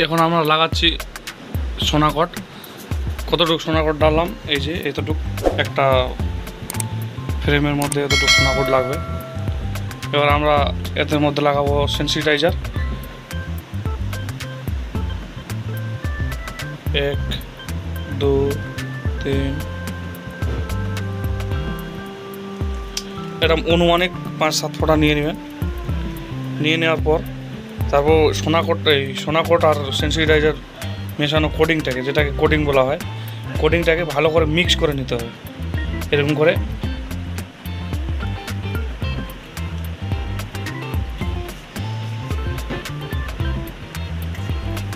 এখন আমরা লাগাচ্ছি সোনাকট। কতটুকু সোনাকট ডাললাম, এই যে এতটুকু একটা ফ্রেমের মধ্যে এতটুকু সোনাকট লাগবে। এবার আমরা এর মধ্যে লাগাবো সেন্সিটাইজার। 1 2 3, এটা অনুমানিক 5-7 ফোঁটা নিয়ে নেবেন। নিয়ে নেওয়ার পর তারপর সোনাকট আর সেন্সিটাইজার মেশানো কোটিংটাকে, যেটাকে কোটিং বলা হয়, কোটিংটাকে ভালো করে মিক্স করে নিতে হবে। এরকম করে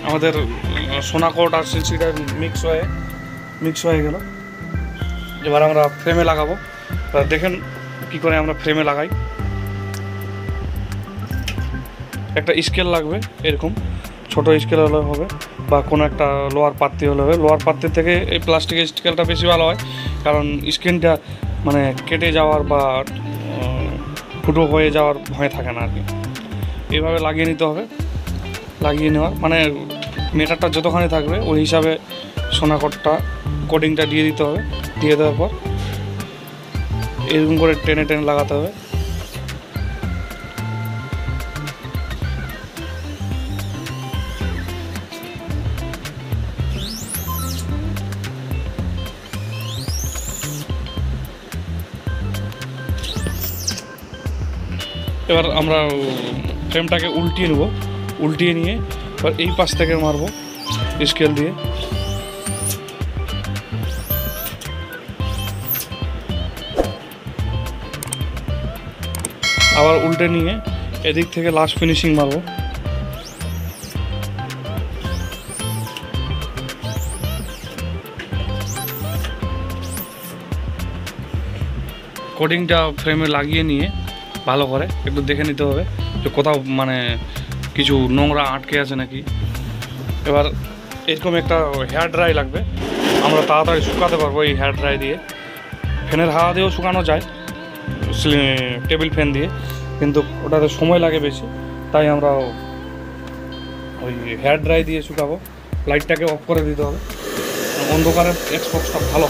আমাদের সোনাকট আর সেন্সিটাইজার মিক্স হয়ে গেল। এবার আমরা ফ্রেমে লাগাবো। দেখেন কি করে আমরা ফ্রেমে লাগাই। একটা স্কেল লাগবে, এরকম ছোট স্কেল হলে হবে, বা কোনো একটা লোহার পাত্তি হলে হবে। লোহার পাত্তির থেকে এই প্লাস্টিকের স্কেলটা বেশি ভালো হয়, কারণ স্ক্রিনটা মানে কেটে যাওয়ার বা ফুটো হয়ে যাওয়ার ভয় থাকে না আর কি। এইভাবে লাগিয়ে নিতে হবে। লাগিয়ে নেওয়ার মানে মেটারটা যতখানি থাকবে ওই হিসাবে সোনাকটটা কোটিংটা দিয়ে দিতে হবে। দিয়ে দেওয়ার পর এরকম করে টেনে টেনে লাগাতে হবে। এবার আমরা ফ্রেমটাকে উল্টিয়ে নেব। উল্টিয়ে নিয়ে এবার এই পাশ থেকে মারবো স্কেল দিয়ে। আবার উল্টে নিয়ে এদিক থেকে লাস্ট ফিনিশিং মারবো। কোটিংটা ফ্রেমে লাগিয়ে নিয়ে ভালো করে একটু দেখে নিতে হবে যে কোথাও মানে কিছু নোংরা আটকে আছে নাকি। এবার এরকম একটা হেয়ার ড্রাই লাগবে, আমরা তাড়াতাড়ি শুকাতে পারবো এই হেয়ার ড্রাই দিয়ে। ফ্যানের হাওয়া দিয়েও শুকানো যায়, টেবিল ফ্যান দিয়ে, কিন্তু ওটাতে সময় লাগে বেশি, তাই আমরা ওই হেয়ার ড্রাই দিয়ে শুকাবো। লাইটটাকে অফ করে দিতে হবে, অন্ধকারের এক্সপোজটা ভালো।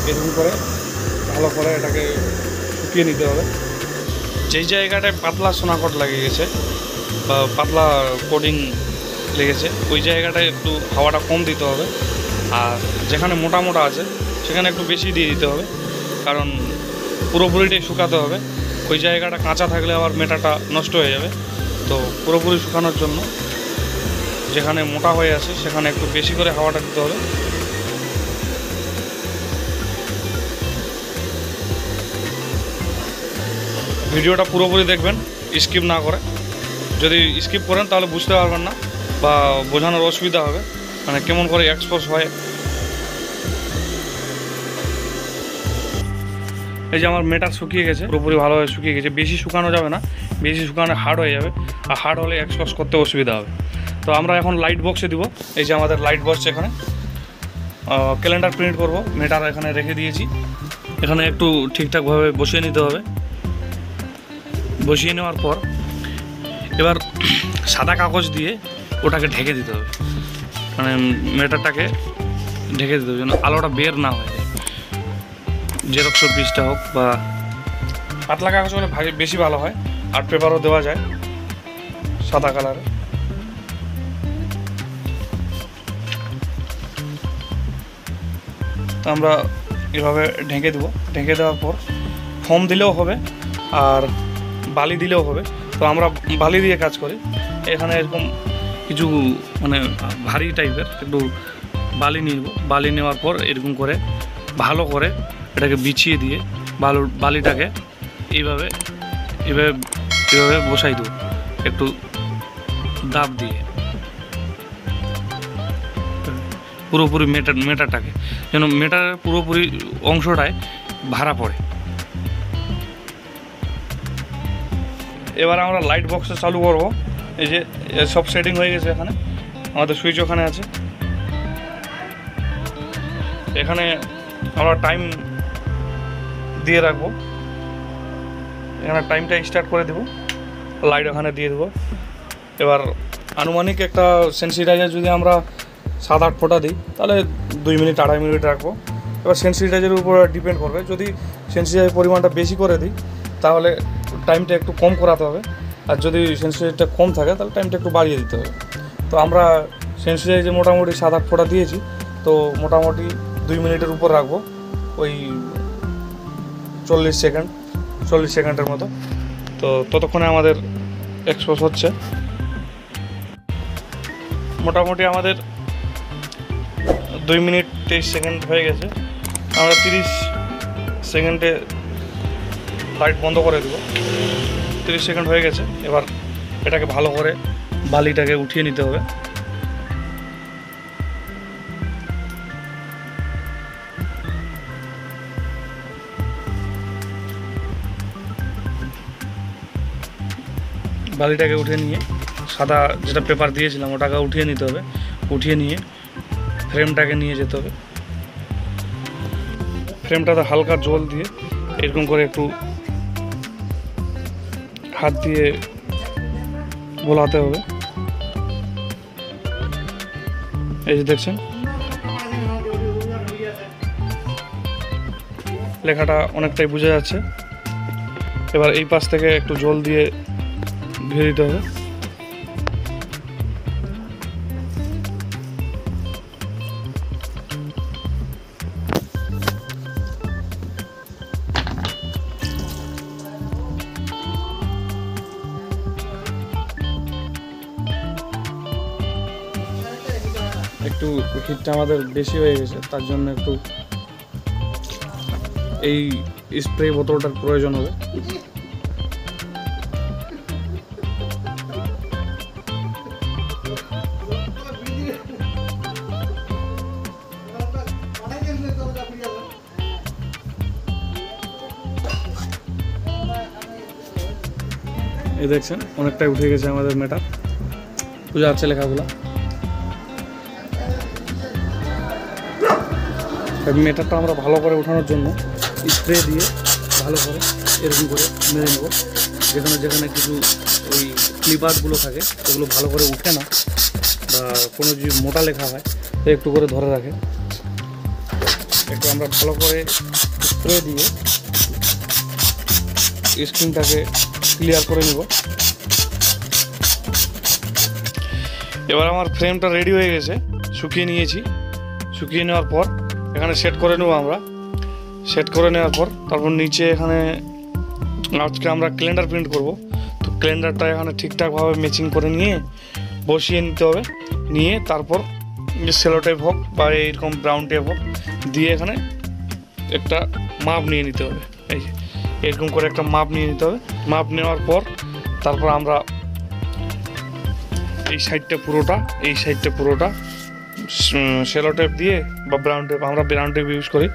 এরকম করে ভালো করে এটাকে শুকিয়ে নিতে হবে। যেই জায়গাটায় পাতলা সোনাকট লেগে গেছে বা পাতলা কোটিং লেগেছে ওই জায়গাটায় একটু হাওয়াটা কম দিতে হবে, আর যেখানে মোটা মোটা আছে সেখানে একটু বেশি দিয়ে দিতে হবে, কারণ পুরোপুরিটাই শুকাতে হবে। ওই জায়গাটা কাঁচা থাকলে আবার মেটাটা নষ্ট হয়ে যাবে। তো পুরোপুরি শুকানোর জন্য যেখানে মোটা হয়ে আছে সেখানে একটু বেশি করে হাওয়াটা দিতে হবে। ভিডিওটা পুরোপুরি দেখবেন, স্কিপ না করে। যদি স্কিপ করেন তাহলে বুঝতে পারবেন না বা বোঝানোর অসুবিধা হবে, মানে কেমন করে এক্সপোজ হয়। এই যে আমার মেটার শুকিয়ে গেছে, পুরোপুরি ভালোভাবে শুকিয়ে গেছে। বেশি শুকানো যাবে না, বেশি শুকানো হার্ড হয়ে যাবে, আর হার্ড হলে এক্সপোজ করতে অসুবিধা হবে। তো আমরা এখন লাইট বক্সে দিব। এই যে আমাদের লাইট বক্স, এখানে ক্যালেন্ডার প্রিন্ট করব, মেটার এখানে রেখে দিয়েছি। এখানে একটু ঠিকঠাকভাবে বসিয়ে নিতে হবে। বসিয়ে নেওয়ার পর এবার সাদা কাগজ দিয়ে ওটাকে ঢেকে দিতে হবে, মানে মেটারটাকে ঢেকে দিতে হবে যেন আলোটা বের না হয়ে যায়। জেরক্সের পিসটা হোক বা পাতলা কাগজ হলে বেশি ভালো হয়, আর্ট পেপারও দেওয়া যায় সাদা কালারে। তো আমরা এভাবে ঢেকে দেবো। ঢেকে দেওয়ার পর ফোম দিলেও হবে আর বালি দিলেও হবে। তো আমরা বালি দিয়ে কাজ করি। এখানে এরকম কিছু মানে ভারী টাইপের একটু বালি নিয়ে নেব। বালি নেওয়ার পর এরকম করে ভালো করে এটাকে বিছিয়ে দিয়ে বালিটাকে এইভাবে এভাবে এভাবে বসাই দেবো, একটু দাব দিয়ে পুরোপুরি মেটারটাকে, যেন মেটারের পুরোপুরি অংশটায় ভাড়া পড়ে। এবার আমরা লাইট বক্সে চালু করব। এই যে সব সেটিং হয়ে গেছে, এখানে আমাদের সুইচ ওখানে আছে। এখানে আমরা টাইম দিয়ে রাখবো, এখানে টাইমটা স্টার্ট করে দেব। লাইট ওখানে দিয়ে দেবো। এবার আনুমানিক একটা সেন্সিটাইজার যদি আমরা 7-8 ফোঁটা দিই তাহলে 2 মিনিট 2.5 মিনিট রাখবো। এবার সেন্সিটাইজারের উপর ডিপেন্ড করবে, যদি সেন্সিটাইজারের পরিমাণটা বেশি করে দিই তাহলে টাইমটা একটু কম করাতে হবে, আর যদি সেন্সিটাইজারটা কম থাকে তাহলে টাইমটা একটু বাড়িয়ে দিতে হবে। তো আমরা সেন্সিটাইজার মোটামুটি 7-8 ফোঁটা দিয়েছি, তো মোটামুটি 2 মিনিটের উপর রাখবো, ওই 40 সেকেন্ডের মতো। তো ততক্ষণে আমাদের এক্সপোজ হচ্ছে। মোটামুটি আমাদের 2 মিনিট 23 সেকেন্ড হয়ে গেছে। আমরা 30 সেকেন্ডে লাইট বন্ধ করে দেবো। 30 সেকেন্ড হয়ে গেছে। এবার এটাকে ভালো করে বালিটাকে উঠিয়ে নিতে হবে। বালিটাকে উঠিয়ে নিয়ে সাদা যেটা পেপার দিয়েছিলাম ওটাকে উঠিয়ে নিতে হবে। উঠিয়ে নিয়ে ফ্রেমটাকে নিয়ে যেতে হবে। ফ্রেমটাতে হালকা জল দিয়ে এরকম করে একটু হাত দিয়ে গোলাতে হবে। এই যে দেখছেন লেখাটা অনেকটাই বোঝা যাচ্ছে। এবার এই পাশ থেকে একটু জল দিয়ে ধুয়ে দিতে হবে। একটু হিটটা আমাদের বেশি হয়ে গেছে, তার জন্য একটু এই স্প্রে বোতলটার প্রয়োজন হবে। এই দেখছেন অনেকটাই উঠে গেছে আমাদের মেটা, বোঝা যাচ্ছে লেখাগুলো। মেটারটা আমরা ভালো করে ওঠানোর জন্য স্প্রে দিয়ে ভালো করে এরকম করে মেরে নেব। যেখানে যেখানে কিছু ওই ক্লিপারগুলো থাকে ওগুলো ভালো করে উঠে না, বা কোনো যদি মোটা লেখা হয় তো একটু করে ধরে রাখে। একটু আমরা ভালো করে স্প্রে দিয়ে স্ক্রিনটাকে ক্লিয়ার করে নেব। এবার আমার ফ্রেমটা রেডি হয়ে গেছে, শুকিয়ে নিয়েছি। শুকিয়ে নেওয়ার পর এখানে সেট করে নেব আমরা। সেট করে নেওয়ার পর তারপর নিচে এখানে আজকে আমরা ক্যালেন্ডার প্রিন্ট করব, তো ক্যালেন্ডারটা এখানে ঠিকঠাকভাবে ম্যাচিং করে নিয়ে বসিয়ে নিতে হবে। নিয়ে তারপর সেলো টেপ হোক বা এইরকম ব্রাউন টেপ হোক দিয়ে এখানে একটা মাপ নিয়ে নিতে হবে। এই যে এরকম করে একটা মাপ নিয়ে নিতে হবে। মাপ নেওয়ার পর তারপর আমরা এই সাইডটা পুরোটা সেলো টেপ দিয়ে বা ব্রাউন টেপ, আমরা ব্রাউন টেপ ইউজ করি,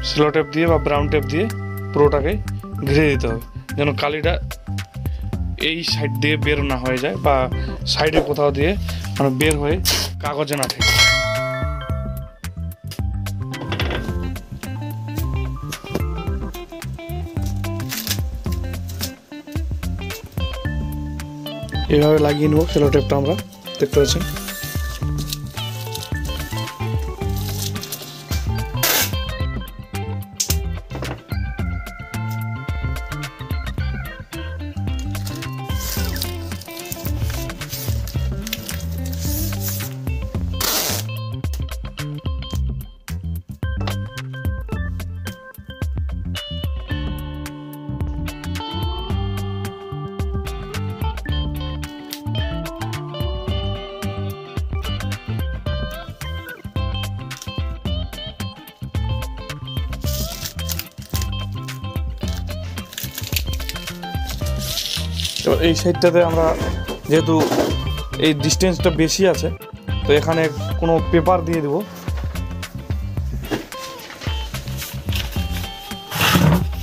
সেলো টেপ দিয়ে বা ব্রাউন টেপ দিয়ে পুরোটাকে ঘিরে দিতে হবে, যেন কালিটা এই সাইড দিয়ে বের না হয়ে যায় বা সাইডে কোথাও দিয়ে মানে বের হয়ে কাগজে না থাকে। এভাবে লাগিয়ে নেব সেলো টেপটা, আমরা দেখতে পাচ্ছেন। এবার এই সাইডটাতে আমরা যেহেতু এই ডিস্টেন্সটা বেশি আছে তো এখানে কোনো পেপার দিয়ে দেব।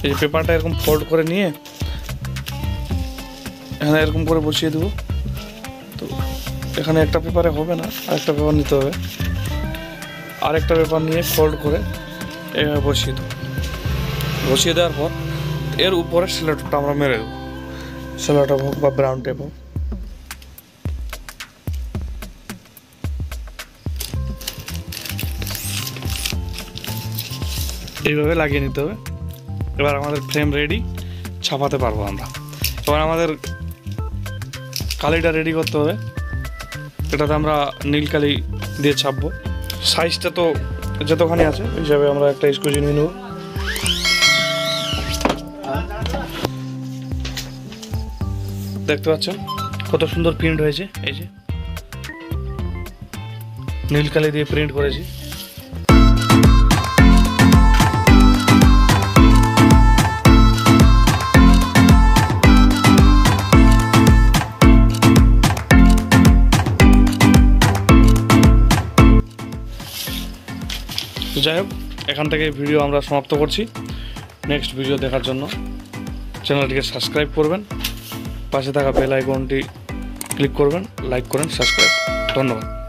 এই পেপারটা এরকম ফোল্ড করে নিয়ে এখানে এরকম করে বসিয়ে দেবো। তো এখানে একটা পেপারে হবে না, আরেকটা পেপার নিতে হবে। আরেকটা পেপার নিয়ে ফোল্ড করে এভাবে বসিয়ে দেবো। বসিয়ে দেওয়ার পর এর উপরে সেলো টেপটা আমরা মেরে দেবো। সেলোটেপ হোক বা ব্রাউন টেপ হোক। এইভাবে লাগিয়ে নিতে হবে। এবার আমাদের ফ্রেম রেডি, ছাপাতে পারবো আমরা। এবার আমাদের কালিটা রেডি করতে হবে। এটাতে আমরা নীল কালি দিয়ে ছাপবো। সাইজটা তো যতখানি আছে ওই হিসাবে আমরা একটা স্কুচি নিয়ে নেব। দেখতে পাচ্ছেন কত সুন্দর প্রিন্ট হয়েছে। এই যে নীল কালি দিয়ে প্রিন্ট করেছি। যাই হোক, এখান থেকে ভিডিও আমরা সমাপ্ত করছি। নেক্সট ভিডিও দেখার জন্য চ্যানেলটিকে সাবস্ক্রাইব করবেন, পাশে থাকা বেল আইকনটি ক্লিক করবেন, লাইক করেন, সাবস্ক্রাইব। ধন্যবাদ।